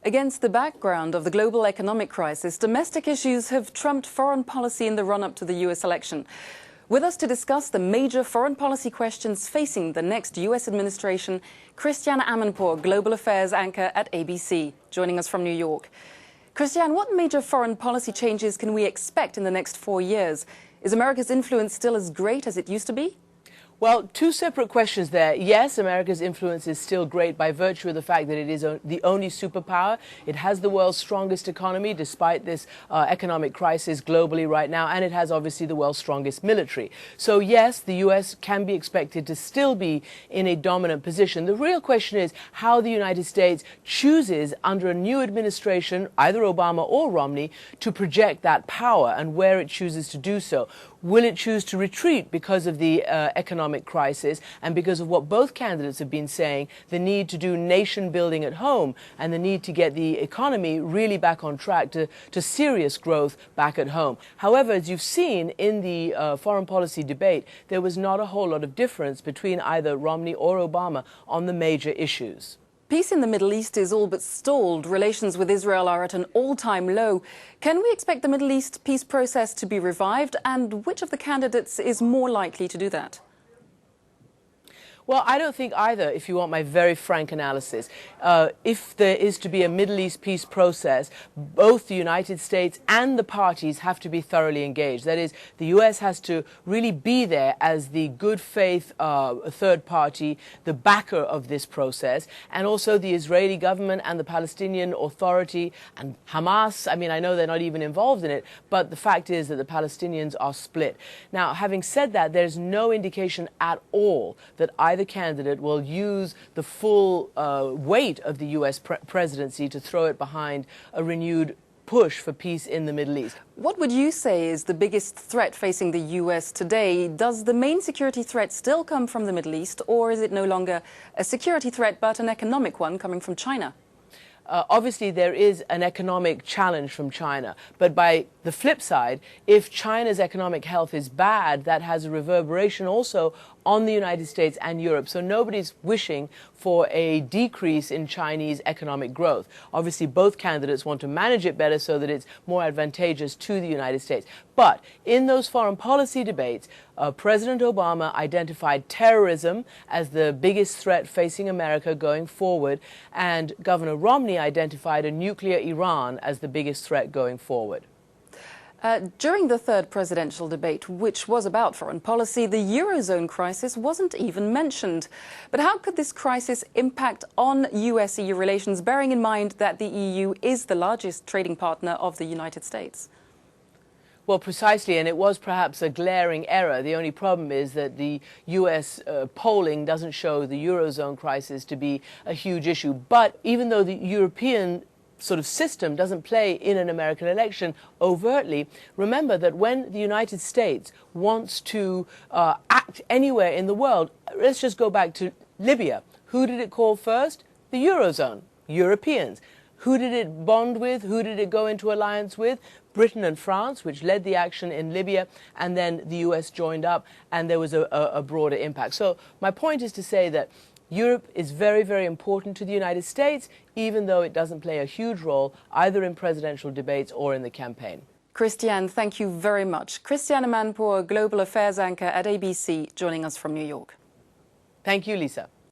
Against the background of the global economic crisis, domestic issues have trumped foreign policy in the run-up to the US election. With us to discuss the major foreign policy questions facing the next US administration, Christiane Amanpour, Global Affairs anchor at ABC, joining us from New York. Christiane, what major foreign policy changes can we expect in the next 4 years? Is America's influence still as great as it used to be? Well, two separate questions there. Yes, America's influence is still great by virtue of the fact that it is the only superpower. It has the world's strongest economy despite this economic crisis globally right now, and it has obviously the world's strongest military. So yes, the US can be expected to still be in a dominant position. The real question is how the United States chooses under a new administration, either Obama or Romney, to project that power and where it chooses to do so. Will it choose to retreat because of the economic crisis and because of what both candidates have been saying, the need to do nation building at home and the need to get the economy really back on track to serious growth back at home? However, as you've seen in the foreign policy debate, there was not a whole lot of difference between either Romney or Obama on the major issues. Peace in the Middle East is all but stalled. Relations with Israel are at an all-time low. Can we expect the Middle East peace process to be revived? And which of the candidates is more likely to do that? Well, I don't think either, if you want my very frank analysis. If there is to be a Middle East peace process, both the United States and the parties have to be thoroughly engaged. That is, the US has to really be there as the good faith third party, the backer of this process, and also the Israeli government and the Palestinian Authority and Hamas. I mean, I know they're not even involved in it, but the fact is that the Palestinians are split. Now, having said that, there's no indication at all that either candidate will use the full weight of the US presidency to throw it behind a renewed push for peace in the Middle East. What would you say is the biggest threat facing the US today? Does the main security threat still come from the Middle East, or is it no longer a security threat but an economic one coming from China? Obviously, there is an economic challenge from China. But by the flip side, if China's economic health is bad, that has a reverberation also on the United States and Europe. So nobody's wishing for a decrease in Chinese economic growth. Obviously, both candidates want to manage it better so that it's more advantageous to the United States. But in those foreign policy debates, President Obama identified terrorism as the biggest threat facing America going forward, and Governor Romney identified a nuclear Iran as the biggest threat going forward. During the third presidential debate, which was about foreign policy, the Eurozone crisis wasn't even mentioned. But how could this crisis impact on US-EU relations, bearing in mind that the EU is the largest trading partner of the United States? Well, precisely, and it was perhaps a glaring error. The only problem is that the US polling doesn't show the Eurozone crisis to be a huge issue. But even though the European sort of system doesn't play in an American election overtly, remember that when the United States wants to act anywhere in the world, let's just go back to Libya. Who did it call first? The Eurozone, Europeans. Who did it bond with? Who did it go into alliance with? Britain and France, which led the action in Libya, and then the US joined up, and there was a broader impact. So my point is to say that Europe is very, very important to the United States, even though it doesn't play a huge role either in presidential debates or in the campaign. Christiane, thank you very much. Christiane Amanpour, Global Affairs anchor at ABC, joining us from New York. Thank you, Lisa.